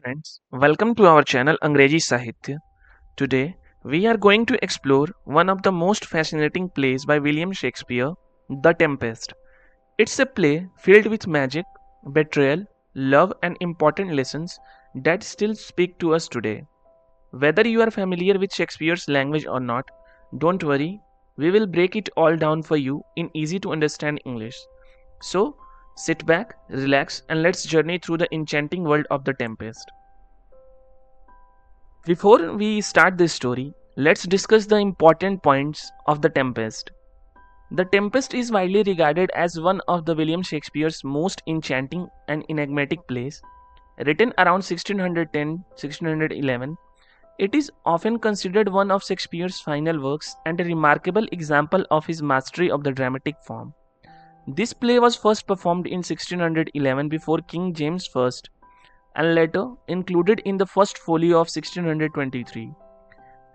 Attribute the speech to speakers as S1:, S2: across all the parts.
S1: friends, welcome to our channel Angrezi Sahitya. Today, we are going to explore one of the most fascinating plays by William Shakespeare, The Tempest. It's a play filled with magic, betrayal, love, and important lessons that still speak to us today. Whether you are familiar with Shakespeare's language or not, don't worry, we will break it all down for you in easy to understand English. So, sit back, relax, and let's journey through the enchanting world of The Tempest. Before we start this story, let's discuss the important points of The Tempest. The Tempest is widely regarded as one of the William Shakespeare's most enchanting and enigmatic plays. Written around 1610-1611, it is often considered one of Shakespeare's final works and a remarkable example of his mastery of the dramatic form. This play was first performed in 1611 before King James I and later included in the first folio of 1623.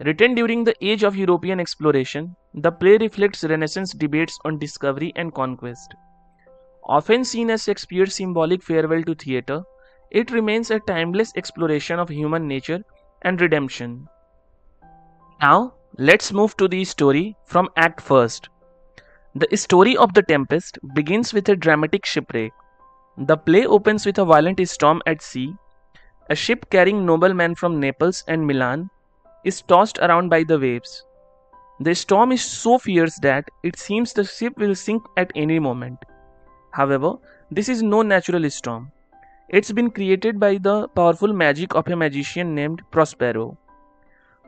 S1: Written during the age of European exploration, the play reflects Renaissance debates on discovery and conquest. Often seen as Shakespeare's symbolic farewell to theatre, it remains a timeless exploration of human nature and redemption. Now, let's move to the story from Act First. The story of The Tempest begins with a dramatic shipwreck. The play opens with a violent storm at sea. A ship carrying noblemen from Naples and Milan is tossed around by the waves. The storm is so fierce that it seems the ship will sink at any moment. However, this is no natural storm. It's been created by the powerful magic of a magician named Prospero.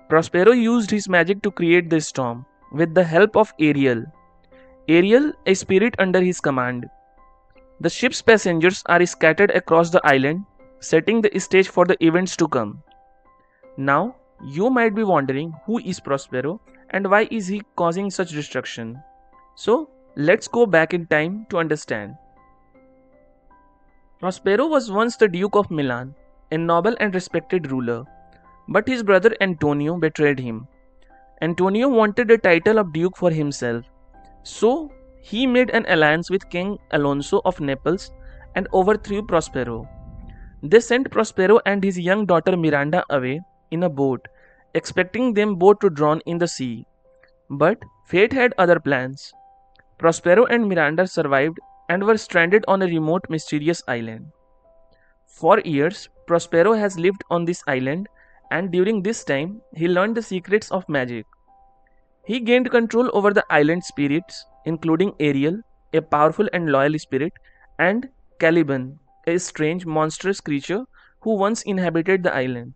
S1: Prospero used his magic to create the storm with the help of Ariel. Ariel, a spirit under his command. The ship's passengers are scattered across the island, setting the stage for the events to come. Now, you might be wondering who is Prospero and why is he causing such destruction. So, let's go back in time to understand. Prospero was once the Duke of Milan, a noble and respected ruler, but his brother Antonio betrayed him. Antonio wanted the title of Duke for himself, so he made an alliance with King Alonso of Naples and overthrew Prospero. They sent Prospero and his young daughter Miranda away in a boat, expecting them both to drown in the sea. But fate had other plans. Prospero and Miranda survived and were stranded on a remote, mysterious island. For years, Prospero has lived on this island, and during this time, he learned the secrets of magic. He gained control over the island spirits, including Ariel, a powerful and loyal spirit, and Caliban, a strange, monstrous creature who once inhabited the island.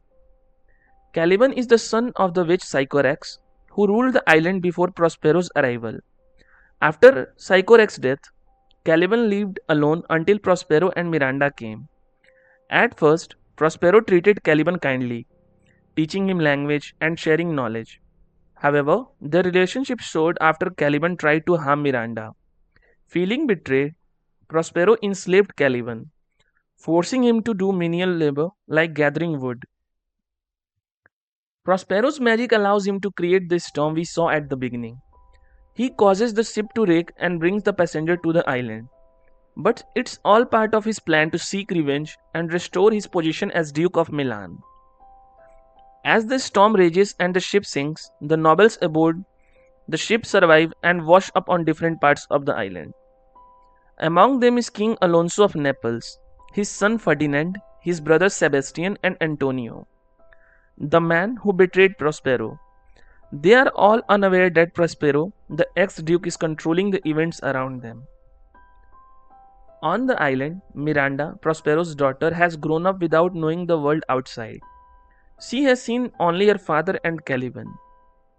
S1: Caliban is the son of the witch Sycorax, who ruled the island before Prospero's arrival. After Sycorax's death, Caliban lived alone until Prospero and Miranda came. At first, Prospero treated Caliban kindly, teaching him language and sharing knowledge. However, their relationship soared after Caliban tried to harm Miranda. Feeling betrayed, Prospero enslaved Caliban, forcing him to do menial labor like gathering wood. Prospero's magic allows him to create the storm we saw at the beginning. He causes the ship to wreck and brings the passenger to the island. But it's all part of his plan to seek revenge and restore his position as Duke of Milan. As the storm rages and the ship sinks, the nobles aboard the ship survive and wash up on different parts of the island. Among them is King Alonso of Naples, his son Ferdinand, his brothers Sebastian and Antonio, the man who betrayed Prospero. They are all unaware that Prospero, the ex-duke, is controlling the events around them. On the island, Miranda, Prospero's daughter, has grown up without knowing the world outside. She has seen only her father and Caliban.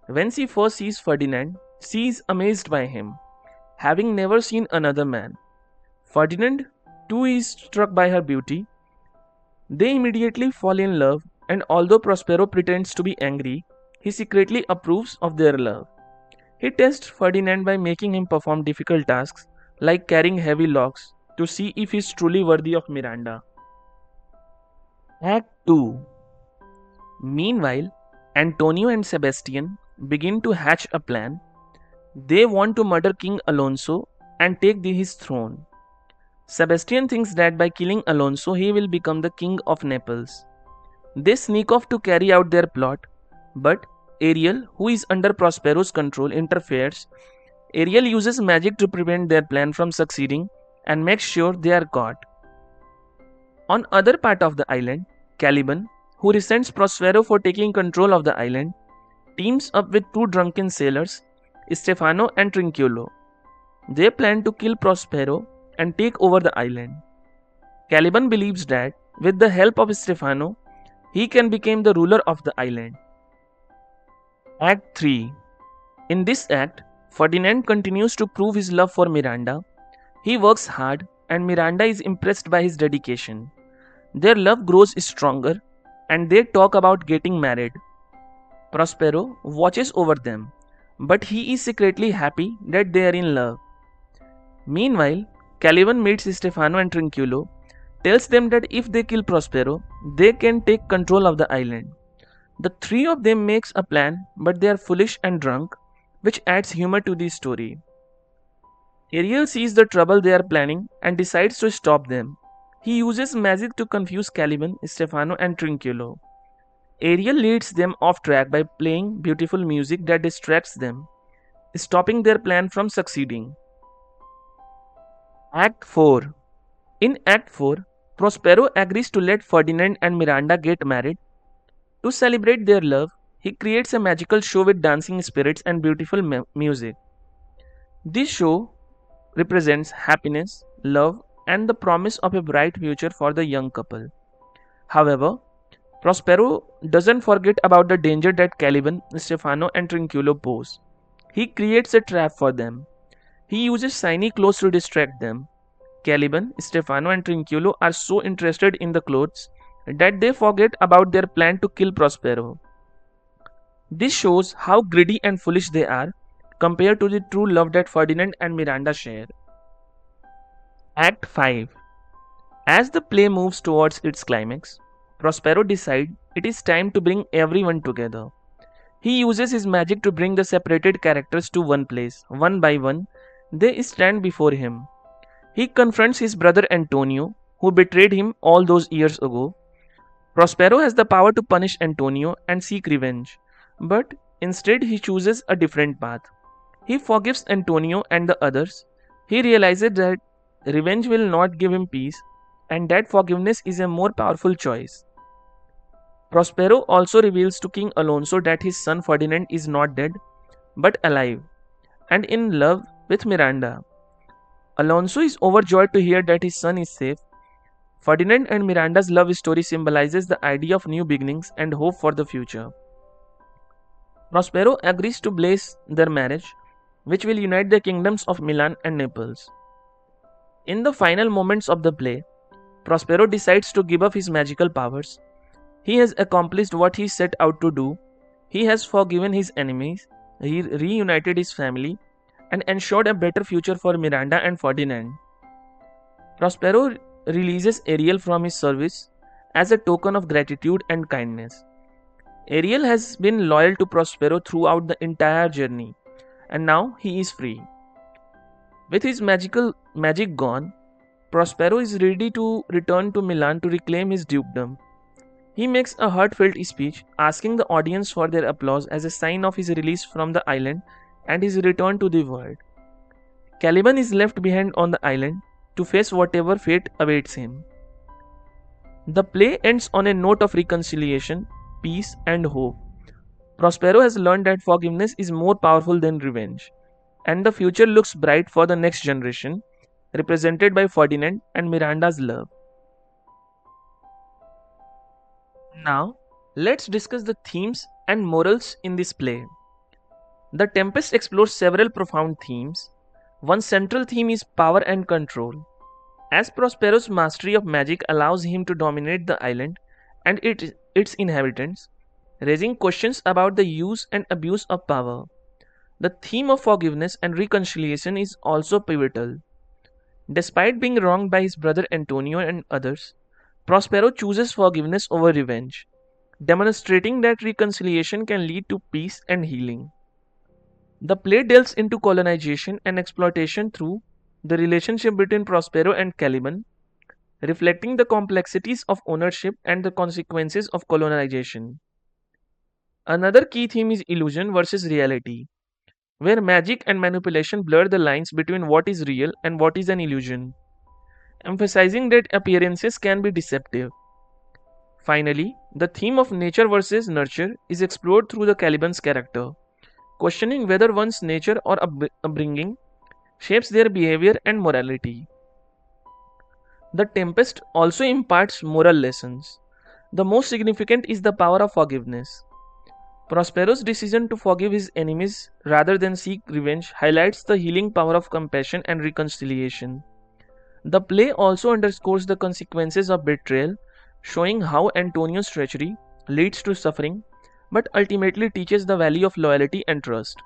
S1: When she first sees Ferdinand, she is amazed by him, having never seen another man. Ferdinand, too, is struck by her beauty. They immediately fall in love, and although Prospero pretends to be angry, he secretly approves of their love. He tests Ferdinand by making him perform difficult tasks, like carrying heavy logs, to see if he is truly worthy of Miranda. Act 2. Meanwhile, Antonio and Sebastian begin to hatch a plan. They want to murder King Alonso and take his throne. Sebastian thinks that by killing Alonso, he will become the king of Naples. They sneak off to carry out their plot, but Ariel, who is under Prospero's control, interferes. Ariel uses magic to prevent their plan from succeeding and makes sure they are caught. On other part of the island, Caliban, who resents Prospero for taking control of the island, teams up with two drunken sailors, Stefano and Trinculo. They plan to kill Prospero and take over the island. Caliban believes that, with the help of Stefano, he can become the ruler of the island. Act 3. In this act, Ferdinand continues to prove his love for Miranda. He works hard and Miranda is impressed by his dedication. Their love grows stronger and they talk about getting married. Prospero watches over them, but he is secretly happy that they are in love. Meanwhile, Caliban meets Stefano and Trinculo, tells them that if they kill Prospero, they can take control of the island. The three of them makes a plan, but they are foolish and drunk, which adds humor to the story. Ariel sees the trouble they are planning and decides to stop them. He uses magic to confuse Caliban, Stefano, and Trinculo. Ariel leads them off track by playing beautiful music that distracts them, stopping their plan from succeeding. Act 4. In Act 4, Prospero agrees to let Ferdinand and Miranda get married. To celebrate their love, he creates a magical show with dancing spirits and beautiful music. This show represents happiness, love, and the promise of a bright future for the young couple. However, Prospero doesn't forget about the danger that Caliban, Stefano, and Trinculo pose. He creates a trap for them. He uses shiny clothes to distract them. Caliban, Stefano, and Trinculo are so interested in the clothes that they forget about their plan to kill Prospero. This shows how greedy and foolish they are compared to the true love that Ferdinand and Miranda share. Act 5. As the play moves towards its climax, Prospero decides it is time to bring everyone together. He uses his magic to bring the separated characters to one place. One by one, they stand before him. He confronts his brother Antonio, who betrayed him all those years ago. Prospero has the power to punish Antonio and seek revenge, but instead he chooses a different path. He forgives Antonio and the others. He realizes that revenge will not give him peace and that forgiveness is a more powerful choice. Prospero also reveals to King Alonso that his son Ferdinand is not dead but alive and in love with Miranda. Alonso is overjoyed to hear that his son is safe. Ferdinand and Miranda's love story symbolizes the idea of new beginnings and hope for the future. Prospero agrees to bless their marriage, which will unite the kingdoms of Milan and Naples. In the final moments of the play, Prospero decides to give up his magical powers. He has accomplished what he set out to do. He has forgiven his enemies, he reunited his family, and ensured a better future for Miranda and Ferdinand. Prospero releases Ariel from his service as a token of gratitude and kindness. Ariel has been loyal to Prospero throughout the entire journey, and now he is free. With his magic gone, Prospero is ready to return to Milan to reclaim his dukedom. He makes a heartfelt speech asking the audience for their applause as a sign of his release from the island and his return to the world. Caliban is left behind on the island to face whatever fate awaits him. The play ends on a note of reconciliation, peace, and hope. Prospero has learned that forgiveness is more powerful than revenge, and the future looks bright for the next generation, represented by Ferdinand and Miranda's love. Now, let's discuss the themes and morals in this play. The Tempest explores several profound themes. One central theme is power and control. As Prospero's mastery of magic allows him to dominate the island and its inhabitants, raising questions about the use and abuse of power. The theme of forgiveness and reconciliation is also pivotal. Despite being wronged by his brother Antonio and others, Prospero chooses forgiveness over revenge, demonstrating that reconciliation can lead to peace and healing. The play delves into colonization and exploitation through the relationship between Prospero and Caliban. reflecting the complexities of ownership and the consequences of colonization. Another key theme is illusion versus reality, where magic and manipulation blur the lines between what is real and what is an illusion, emphasizing that appearances can be deceptive. Finally, the theme of nature versus nurture is explored through the Caliban's character, questioning whether one's nature or upbringing shapes their behavior and morality. The Tempest also imparts moral lessons. The most significant is the power of forgiveness. Prospero's decision to forgive his enemies rather than seek revenge highlights the healing power of compassion and reconciliation. The play also underscores the consequences of betrayal, showing how Antonio's treachery leads to suffering but ultimately teaches the value of loyalty and trust.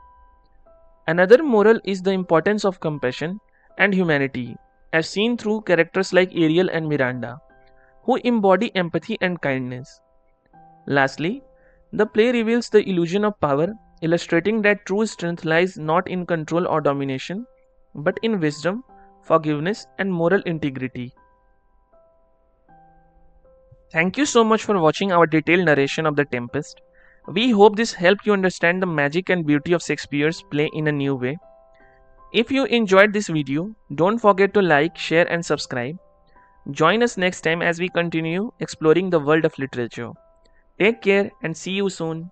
S1: Another moral is the importance of compassion and humanity, as seen through characters like Ariel and Miranda, who embody empathy and kindness. Lastly, the play reveals the illusion of power, illustrating that true strength lies not in control or domination, but in wisdom, forgiveness, and moral integrity. Thank you so much for watching our detailed narration of The Tempest. We hope this helped you understand the magic and beauty of Shakespeare's play in a new way. If you enjoyed this video, don't forget to like, share, and subscribe. Join us next time as we continue exploring the world of literature. Take care and see you soon.